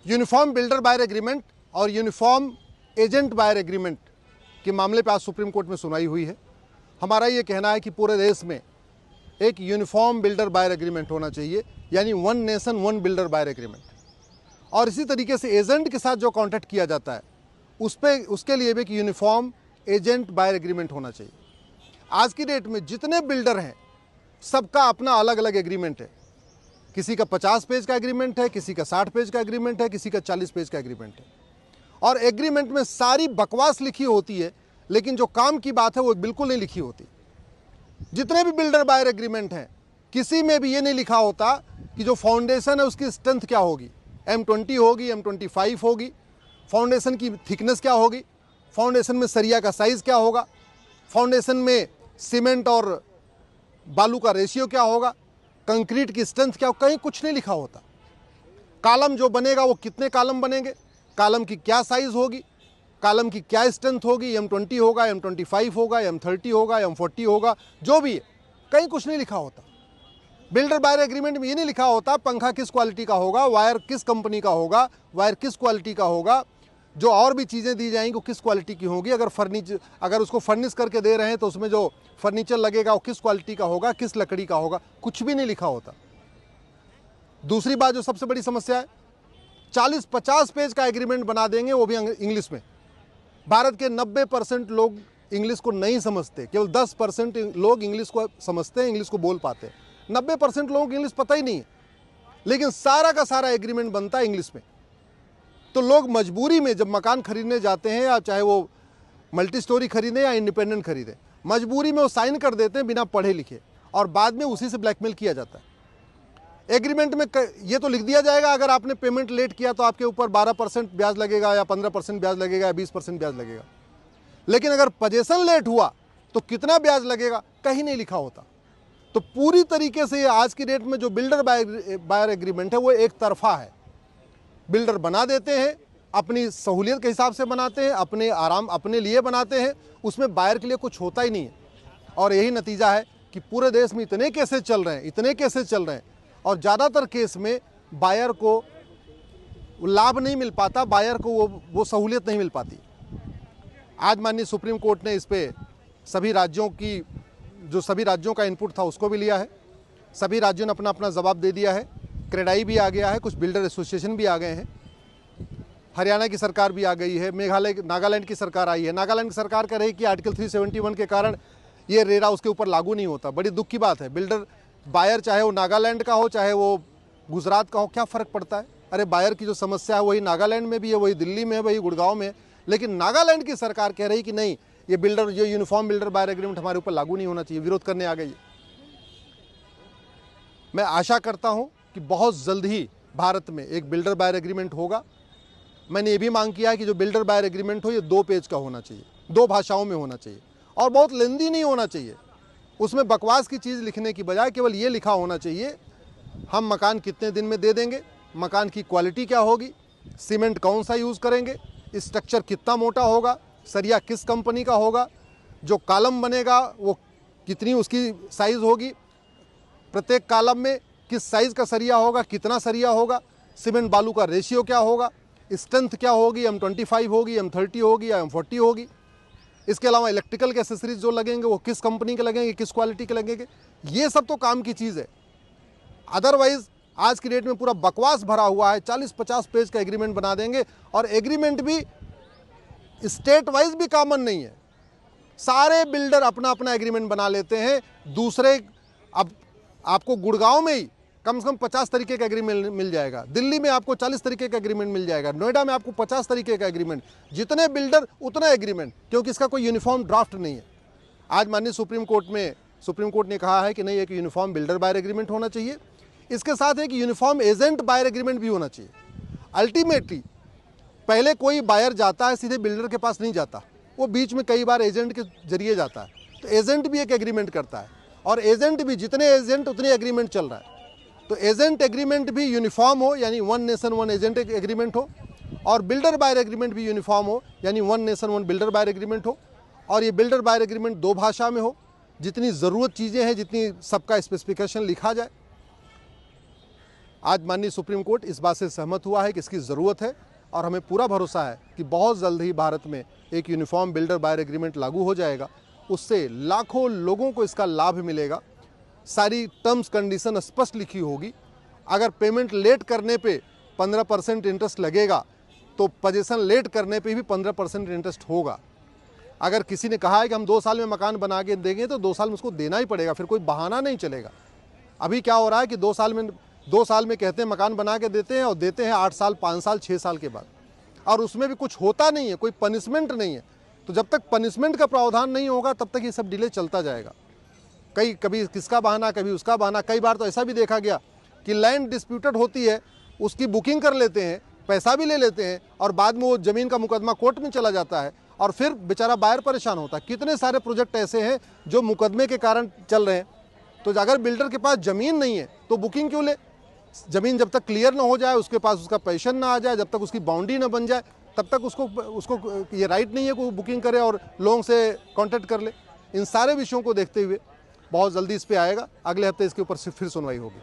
Uniform builder buyer agreement और uniform agent buyer agreement के मामले पर आज सुप्रीम कोर्ट में सुनवाई हुई है। हमारा ये कहना है कि पूरे देश में एक यूनिफॉर्म बिल्डर बायर एग्रीमेंट होना चाहिए, यानी one nation one builder buyer agreement. और इसी तरीके से एजेंट के साथ जो कॉन्ट्रैक्ट किया जाता है उसके लिए भी एक यूनिफॉर्म एजेंट बायर एग्रीमेंट होना चाहिए। आज की डेट में जितने बिल्डर हैं सबका अपना अलग अलग एग्रीमेंट है। किसी का 50 पेज का एग्रीमेंट है, किसी का 60 पेज का एग्रीमेंट है, किसी का 40 पेज का एग्रीमेंट है। और एग्रीमेंट में सारी बकवास लिखी होती है, लेकिन जो काम की बात है वो बिल्कुल नहीं लिखी होती। जितने भी बिल्डर बायर एग्रीमेंट हैं किसी में भी ये नहीं लिखा होता कि जो फाउंडेशन है उसकी स्ट्रेंथ क्या होगी, M20 होगी, M25 होगी, फाउंडेशन की थिकनेस क्या होगी, फाउंडेशन में सरिया का साइज़ क्या होगा, फाउंडेशन में सीमेंट और बालू का रेशियो क्या होगा, कंक्रीट की स्ट्रेंथ क्या होगा, कहीं कुछ नहीं लिखा होता। कॉलम जो बनेगा वो कितने कॉलम बनेंगे, कॉलम की क्या साइज़ होगी, कॉलम की क्या स्ट्रेंथ होगी, M20 होगा, M25 होगा, M30 होगा, M40 होगा, जो भी है कहीं कुछ नहीं लिखा होता। बिल्डर बायर एग्रीमेंट में ये नहीं लिखा होता पंखा किस क्वालिटी का होगा, वायर किस कंपनी का होगा, वायर किस क्वालिटी का होगा, जो और भी चीज़ें दी जाएंगी वो किस क्वालिटी की होगी। अगर उसको फर्निश करके दे रहे हैं तो उसमें जो फर्नीचर लगेगा वो किस क्वालिटी का होगा, किस लकड़ी का होगा, कुछ भी नहीं लिखा होता। दूसरी बात जो सबसे बड़ी समस्या है, 40-50 पेज का एग्रीमेंट बना देंगे, वो भी इंग्लिश में। भारत के 90% लोग इंग्लिश को नहीं समझते, केवल 10% लोग इंग्लिश को समझते हैं, इंग्लिश को बोल पाते हैं। 90% लोगों को इंग्लिश पता ही नहीं है, लेकिन सारा का सारा एग्रीमेंट बनता है इंग्लिश में। तो लोग मजबूरी में जब मकान खरीदने जाते हैं, या चाहे वो मल्टी स्टोरी खरीदें या इंडिपेंडेंट खरीदें, मजबूरी में वो साइन कर देते हैं बिना पढ़े लिखे, और बाद में उसी से ब्लैकमेल किया जाता है। एग्रीमेंट में ये तो लिख दिया जाएगा अगर आपने पेमेंट लेट किया तो आपके ऊपर 12% ब्याज लगेगा, या 15% ब्याज लगेगा, या 20% ब्याज लगेगा। लेकिन अगर पोजेसन लेट हुआ तो कितना ब्याज लगेगा कहीं नहीं लिखा होता। तो पूरी तरीके से आज की डेट में जो बिल्डर बायर एग्रीमेंट है वो एक तरफा है। बिल्डर बना देते हैं, अपनी सहूलियत के हिसाब से बनाते हैं, अपने आराम अपने लिए बनाते हैं, उसमें बायर के लिए कुछ होता ही नहीं है। और यही नतीजा है कि पूरे देश में इतने केसेस चल रहे हैं, और ज़्यादातर केस में बायर को लाभ नहीं मिल पाता, बायर को वो सहूलियत नहीं मिल पाती। आज माननीय सुप्रीम कोर्ट ने इस पे सभी राज्यों का इनपुट था उसको भी लिया है। सभी राज्यों ने अपना अपना जवाब दे दिया है। क्रेडाई भी आ गया है, कुछ बिल्डर एसोसिएशन भी आ गए हैं, हरियाणा की सरकार भी आ गई है, नागालैंड की सरकार आई है। नागालैंड की सरकार कह रही है कि आर्टिकल 371 के कारण ये रेरा उसके ऊपर लागू नहीं होता। बड़ी दुख की बात है। बिल्डर बायर चाहे वो नागालैंड का हो, चाहे वो गुजरात का हो, क्या फ़र्क पड़ता है। अरे बायर की जो समस्या है वही नागालैंड में भी है, वही दिल्ली में है, वही गुड़गांव में है। लेकिन नागालैंड की सरकार कह रही कि नहीं, ये यूनिफॉर्म बिल्डर बायर एग्रीमेंट हमारे ऊपर लागू नहीं होना चाहिए, विरोध करने आ गई है। मैं आशा करता हूं कि बहुत जल्द ही भारत में एक बिल्डर बायर एग्रीमेंट होगा। मैंने ये भी मांग किया है कि जो बिल्डर बायर एग्रीमेंट हो ये 2 पेज का होना चाहिए, 2 भाषाओं में होना चाहिए, और बहुत लेंदी नहीं होना चाहिए। उसमें बकवास की चीज़ लिखने की बजाय केवल ये लिखा होना चाहिए, हम मकान कितने दिन में दे देंगे, मकान की क्वालिटी क्या होगी, सीमेंट कौन सा यूज़ करेंगे, स्ट्रक्चर कितना मोटा होगा, सरिया किस कंपनी का होगा, जो कॉलम बनेगा वो कितनी उसकी साइज़ होगी, प्रत्येक कॉलम में किस साइज़ का सरिया होगा, कितना सरिया होगा, सीमेंट बालू का रेशियो क्या होगा, स्ट्रेंथ क्या होगी, M25 होगी, M30 होगी या M40 होगी। इसके अलावा इलेक्ट्रिकल के एसेसरीज जो लगेंगे वो किस कंपनी के लगेंगे, किस क्वालिटी के लगेंगे। ये सब तो काम की चीज़ है। अदरवाइज आज की डेट में पूरा बकवास भरा हुआ है। 40-50 पेज का एग्रीमेंट बना देंगे, और एग्रीमेंट भी स्टेट वाइज भी कॉमन नहीं है। सारे बिल्डर अपना अपना एग्रीमेंट बना लेते हैं। दूसरे, अब आपको गुड़गांव में ही कम से कम 50 तरीके का एग्रीमेंट मिल जाएगा, दिल्ली में आपको 40 तरीके का एग्रीमेंट मिल जाएगा, नोएडा में आपको 50 तरीके का एग्रीमेंट। जितने बिल्डर उतना एग्रीमेंट, क्योंकि इसका कोई यूनिफॉर्म ड्राफ्ट नहीं है। आज माननीय सुप्रीम कोर्ट ने कहा है कि नहीं, एक यूनिफॉर्म बिल्डर बायर एग्रीमेंट होना चाहिए, इसके साथ एक यूनिफॉर्म एजेंट बायर एग्रीमेंट भी होना चाहिए। अल्टीमेटली पहले कोई बायर जाता है सीधे बिल्डर के पास नहीं जाता, वो बीच में कई बार एजेंट के जरिए जाता है। तो एजेंट भी एक एग्रीमेंट करता है, और एजेंट भी जितने एजेंट उतने एग्रीमेंट चल रहा है। तो एजेंट एग्रीमेंट भी यूनिफॉर्म हो, यानी one nation one agent agreement हो, और बिल्डर बायर एग्रीमेंट भी यूनिफॉर्म हो, यानी one nation one builder buyer agreement हो। और ये बिल्डर बायर एग्रीमेंट 2 भाषा में हो, जितनी ज़रूरत चीज़ें हैं, जितनी सबका स्पेसिफिकेशन लिखा जाए। आज माननीय सुप्रीम कोर्ट इस बात से सहमत हुआ है कि इसकी ज़रूरत है और हमें पूरा भरोसा है कि बहुत जल्द ही भारत में एक यूनिफॉर्म बिल्डर बायर एग्रीमेंट लागू हो जाएगा। उससे लाखों लोगों को इसका लाभ मिलेगा। सारी टर्म्स कंडीशन स्पष्ट लिखी होगी। अगर पेमेंट लेट करने पे 15% इंटरेस्ट लगेगा तो पोजीशन लेट करने पे भी 15% इंटरेस्ट होगा। अगर किसी ने कहा है कि हम 2 साल में मकान बना के देंगे तो 2 साल में उसको देना ही पड़ेगा, फिर कोई बहाना नहीं चलेगा। अभी क्या हो रहा है कि 2 साल में कहते हैं मकान बना के देते हैं और देते हैं 8 साल 5 साल 6 साल के बाद, और उसमें भी कुछ होता नहीं है, कोई पनिशमेंट नहीं है। तो जब तक पनिशमेंट का प्रावधान नहीं होगा तब तक ये सब डिले चलता जाएगा। कभी किसका बहाना, कभी उसका बहाना। कई बार तो ऐसा भी देखा गया कि लैंड डिस्प्यूटेड होती है, उसकी बुकिंग कर लेते हैं, पैसा भी ले लेते हैं और बाद में वो ज़मीन का मुकदमा कोर्ट में चला जाता है और फिर बेचारा बायर परेशान होता है। कितने सारे प्रोजेक्ट ऐसे हैं जो मुकदमे के कारण चल रहे हैं। तो अगर बिल्डर के पास ज़मीन नहीं है तो बुकिंग क्यों ले? ज़मीन जब तक क्लियर ना हो जाए, उसके पास उसका पैशन ना आ जाए, जब तक उसकी बाउंड्री ना बन जाए, तब तक उसको ये राइट नहीं है कि वो बुकिंग करे और लोगों से कॉन्टैक्ट कर ले। इन सारे विषयों को देखते हुए बहुत जल्दी इस पे आएगा। अगले हफ्ते इसके ऊपर फिर सुनवाई होगी।